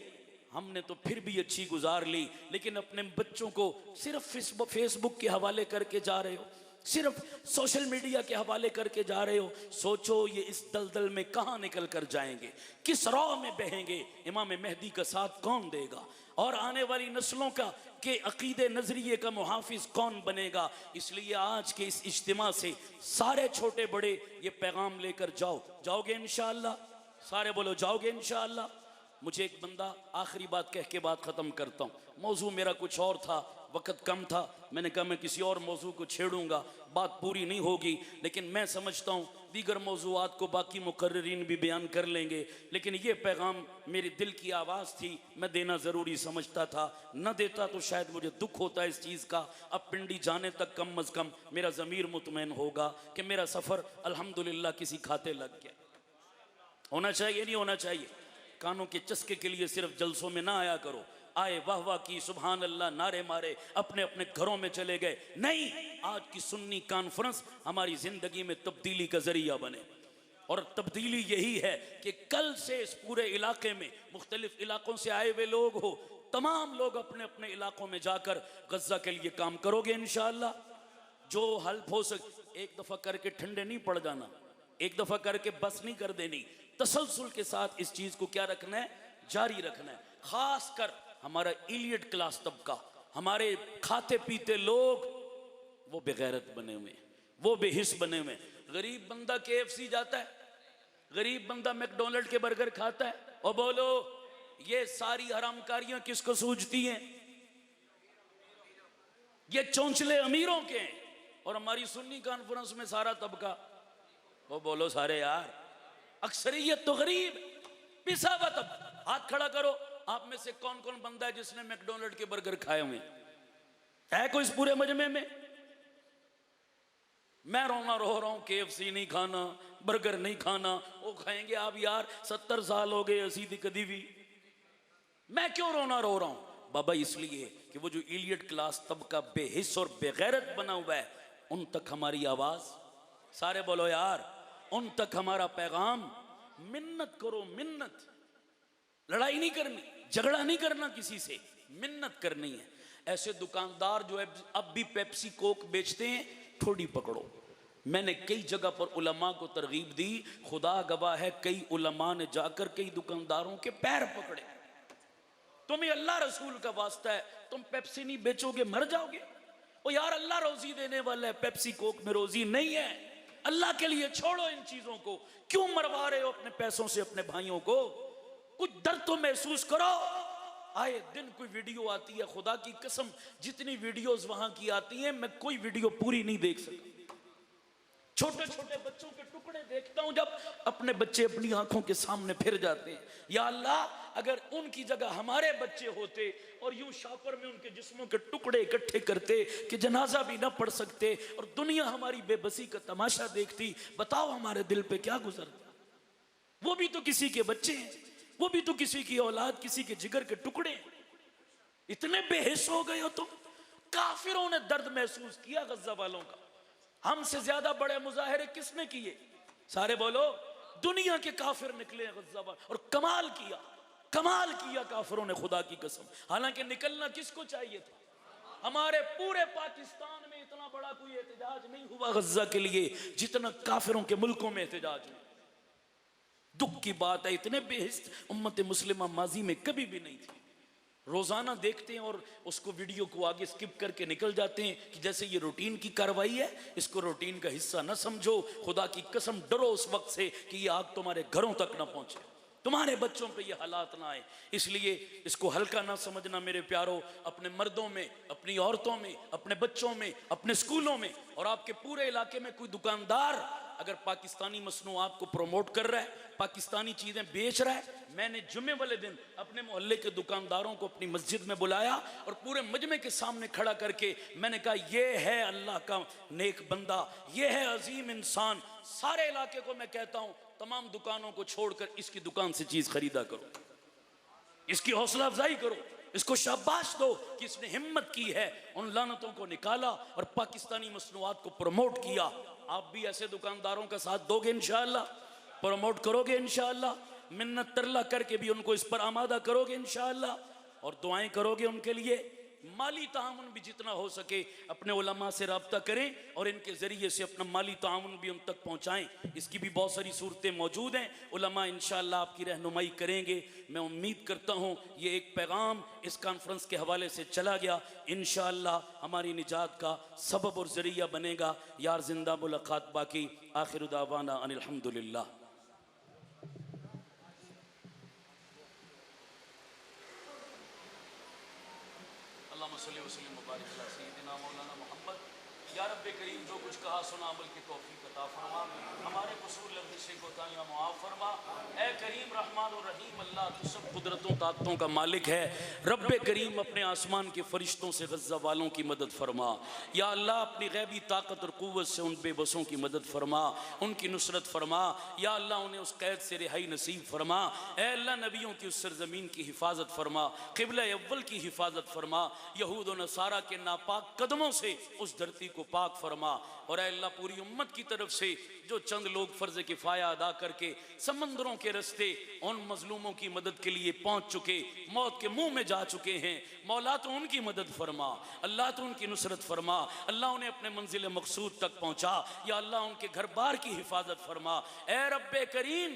S1: हमने तो फिर भी अच्छी गुजार ली, लेकिन अपने बच्चों को सिर्फ फेसबुक के हवाले करके जा रहे हो, सिर्फ सोशल मीडिया के हवाले करके जा रहे हो। सोचो ये इस दलदल में कहां निकल कर जाएंगे, किस राह में बहेंगे, इमाम मेहदी का साथ कौन देगा और आने वाली नस्लों का के अकीदे नजरिए का मुहाफिज कौन बनेगा। इसलिए आज के इस इज्तिमा से सारे छोटे बड़े ये पैगाम लेकर जाओ। जाओगे इंशाअल्लाह? सारे बोलो जाओगे इंशाअल्लाह। मुझे एक बंदा, आखिरी बात कह के बात ख़त्म करता हूँ, मौजू मेरा कुछ और था, वक़्त कम था, मैंने कहा मैं किसी और मौजू को छेड़ूंगा, बात पूरी नहीं होगी, लेकिन मैं समझता हूँ दीगर मौजूआत को बाकी मुकर्रिरीन भी बयान कर लेंगे, लेकिन ये पैगाम मेरे दिल की आवाज़ थी, मैं देना ज़रूरी समझता था, न देता तो शायद मुझे दुख होता इस चीज़ का। अब पिंडी जाने तक कम अज़ कम मेरा ज़मीर मुतमईन होगा कि मेरा सफ़र अल्हम्दुलिल्लाह किसी खाते लग गया। होना चाहिए नहीं होना चाहिए? कानों के चस्के के लिए सिर्फ जलसों में ना आया करो, आए, वाह वाह की, सुभान अल्लाह नारे मारे, अपने अपने घरों में चले गए। नहीं, आज की सुन्नी कॉन्फ्रेंस हमारी जिंदगी में तब्दीली का जरिया बने। और तब्दीली यही है कि कल से इस पूरे इलाके में मुख्तलिफ इलाकों से आए हुए लोग हो, तमाम लोग अपने अपने इलाकों में जाकर गज्जा के लिए काम करोगे इंशाअल्लाह। जो हेल्प हो सके, एक दफ़ा करके ठंडे नहीं पड़ जाना, एक दफ़ा करके बस नहीं कर देनी, तसलसल के साथ इस चीज़ को क्या रखना है, जारी रखना है। खास कर हमारा इलियट क्लास तबका, हमारे खाते पीते लोग, वो बेगैरत बने हुए, वो बेहिस बने हुए। गरीब बंदा KFC जाता है, गरीब बंदा मैकडोनल्ड के बर्गर खाता है, और बोलो ये सारी हरामकारियां किसको सूझती हैं? ये चौंचले अमीरों के हैं। और हमारी सुन्नी कॉन्फ्रेंस में सारा तबका, वो बोलो सारे यार, अक्सरियत तो गरीब, पिसा हुआ। तब हाथ खड़ा करो, आप में से कौन कौन बंदा है जिसने मैकडोनल्ड के बर्गर खाए हुए है कोई इस पूरे मजमे में? मैं रोना रो रहा हूं, KFC नहीं खाना, बर्गर नहीं खाना, वो खाएंगे आप यार, 70 साल हो गए असी दी कदी भी। मैं क्यों रोना रो रहा हूं बाबा? इसलिए कि वो जो इलियट क्लास तबका बेहिस और बेगैरत बना हुआ है, उन तक हमारी आवाज, सारे बोलो यार, उन तक हमारा पैगाम। मिन्नत करो, मिन्नत, लड़ाई नहीं करनी, झगड़ा नहीं करना किसी से, मिन्नत करनी है। ऐसे दुकानदार जो अब भी पेप्सी कोक बेचते हैं, थोड़ी पकड़ो। मैंने कई जगह पर उलमा को तरगीब दी, खुदा गवाह है, कई उलमा ने जाकर कई दुकानदारों के पैर पकड़े। तुम्हें अल्लाह रसूल का वास्ता है, तुम पेप्सी नहीं बेचोगे मर जाओगे। ओ यार, अल्लाह रोजी देने वाला है, पेप्सी कोक में रोजी नहीं है। अल्लाह के लिए छोड़ो इन चीजों को, क्यों मरवा रहे हो अपने पैसों से अपने भाइयों को? कुछ दर्द तो महसूस करो। आए दिन कोई वीडियो आती है, खुदा की कसम जितनी वीडियोस वहां की आती हैं, मैं कोई वीडियो पूरी नहीं देख सकता। छोटे छोटे बच्चों के टुकड़े देखता हूं, जब अपने बच्चे अपनी आंखों के सामने फिर जाते हैं। या अल्लाह, अगर उनकी जगह हमारे बच्चे होते और यूं शापर में उनके जिस्मों के टुकड़े इकट्ठे करते कि जनाजा भी ना पढ़ सकते और दुनिया हमारी बेबसी का तमाशा देखती, बताओ हमारे दिल पे क्या गुजरता? वो भी तो किसी के बच्चे हैं, वो भी तो किसी की औलाद, किसी के जिगर के टुकड़े। इतने बेहिस हो गए हो तुम। काफिरों ने दर्द महसूस किया गज्जा वालों का। हमसे ज्यादा बड़े मुजाहिरे किसने किए? सारे बोलो, दुनिया के काफिर निकले गज्जा वाले, और कमाल किया, कमाल किया काफिरों ने, खुदा की कसम। हालांकि निकलना किसको चाहिए था? हमारे पूरे पाकिस्तान में इतना बड़ा कोई एहतजाज नहीं हुआ गज्जा के लिए जितना काफिरों के मुल्कों में एहतजाज हुआ। दुख की बात है, इतने बेहिस उम्मत मुस्लिमा माजी में कभी भी नहीं थी। रोजाना देखते हैं और उसको वीडियो को आगे स्किप करके निकल जाते हैं कि जैसे ये रूटीन की कार्रवाई है, इसको रूटीन का हिस्सा ना समझो। खुदा की कसम डरो उस वक्त से कि ये आग तुम्हारे घरों तक ना पहुंचे, तुम्हारे बच्चों पे ये हालात ना आए। इसलिए इसको हल्का ना समझना मेरे प्यारो। अपने मर्दों में, अपनी औरतों में, अपने बच्चों में, अपने स्कूलों में और आपके पूरे इलाके में कोई दुकानदार अगर पाकिस्तानी मसनूआत को प्रमोट कर रहा है, पाकिस्तानी चीज़ें बेच रहा है, मैंने जुम्मे वाले दिन अपने मोहल्ले के दुकानदारों को अपनी मस्जिद में बुलाया और पूरे मजमे के सामने खड़ा करके मैंने कहा, ये है अल्लाह का नेक बंदा, ये है अजीम इंसान। सारे इलाके को मैं कहता हूँ, तमाम दुकानों को छोड़कर इसकी दुकान से चीज़ खरीदा करो, इसकी हौसला अफजाई करो, इसको शाबाश दो कि इसने हिम्मत की है, उन लानतों को निकाला और पाकिस्तानी मसनूआत को प्रमोट किया। आप भी ऐसे दुकानदारों का साथ दोगे इंशाअल्लाह, प्रमोट करोगे इंशाअल्लाह, मिन्नत तरला करके भी उनको इस पर आमादा करोगे इंशाअल्लाह, और दुआएं करोगे उनके लिए। माली तामुन भी जितना हो सके अपने उलमा से रब्ता करें और इनके ज़रिए से अपना माली तामुन भी उन तक पहुँचाएँ। इसकी भी बहुत सारी सूरतें मौजूद हैं, उलमा इंशाअल्लाह आपकी रहनुमाई करेंगे। मैं उम्मीद करता हूँ ये एक पैगाम इस कॉन्फ्रेंस के हवाले से चला गया, इंशाअल्लाह हमारी निजात का सबब और ज़रिया बनेगा। यार जिंदा मुलाकात बाकी। आखिर दावाना अनिल हम्दुलिल्लाह। या रब्बे करीम, जो कुछ कहा सुना अमल की तौफीक अता फरमा, हमारे कसूर लफ्ज़ कोताहियां मुआफ़ फरमा। ए करीम रहमान और रहीम अल्लाह तो सब कुदरतों ताकतों का मालिक है। रब्बे करीम अपने आसमान के फरिश्तों से गज़्ज़ा वालों की मदद फरमा। या अल्लाह अपनी गैबी ताकत और क़ुव्वत से उन बेबसों की मदद फरमा, उनकी नुसरत फरमा। या अल्लाह उन्हें उस कैद से रिहाई नसीब फरमा। ए अल्लाह नबियों की उस सरज़मीन की हिफाजत फरमा, क़िबला अव्वल की हिफाजत फरमा, यहूद व नसारा के नापाक कदमों से उस धरती को पाक फरमा। और ए अल्लाह पूरी उम्मत की तरफ से जो चंद लोग फ़र्ज़ किफ़ाया अदा करके समंदरों के रस्ते उन मजलूमों की मदद के लिए पहुंच चुके, मौत के मुंह में जा चुके हैं, मौला तो उनकी मदद फरमा, अल्लाह तो उनकी नुसरत फरमा, अल्लाह उन्हें अपने मंजिल मकसूद तक पहुंचा। या अल्लाह उनके घर बार की हिफाजत फरमा। ए रब्बे करीम,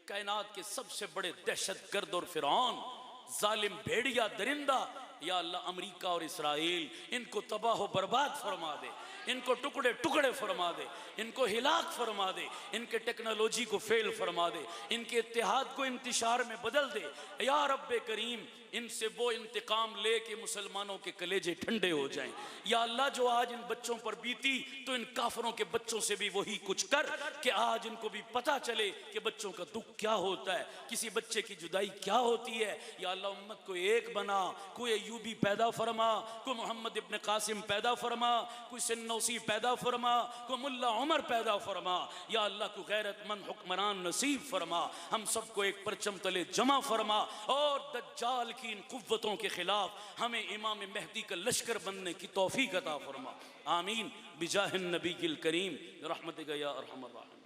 S1: कायनात के सबसे बड़े दहशत गर्द और फिरौन जालिम भेड़िया दरिंदा या अल्लाह अमेरिका और इसराइल, इनको तबाह व बर्बाद फरमा दे, इनको टुकड़े टुकड़े फरमा दे, इनको हिलाक फरमा दे, इनके टेक्नोलॉजी को फेल फरमा दे, इनके इत्तेहाद को इंतशार में बदल दे। या रब्बे करीम, इनसे वो इंतकाम ले कि मुसलमानों के कलेजे ठंडे हो जाएं। या अल्लाह जो आज इन बच्चों पर बीती, तो इन काफरों के बच्चों से भी वही कुछ कर कि आज इनको भी पता चले कि बच्चों का दुख क्या होता है, किसी बच्चे की जुदाई क्या होती है। या अल्लाह उम्मत को एक बना, कोई अयूबी पैदा फरमा, कोई मोहम्मद इब्न कासिम पैदा फरमा, कोई सन्नौसी पैदा फरमा, कोई मुल्ला उमर पैदा फरमा। या अल्लाह को गैरतमंद हुक्मरान नसीब फरमा, हम सबको एक परचम तले जमा फरमा और दज्जाल की इन कुव्वतों के खिलाफ हमें इमाम मेहदी का लश्कर बनने की तौफीक अता फरमा। आमीन बिजाहिन नबील करीम रहमतिका या अरहमर राहिमीन।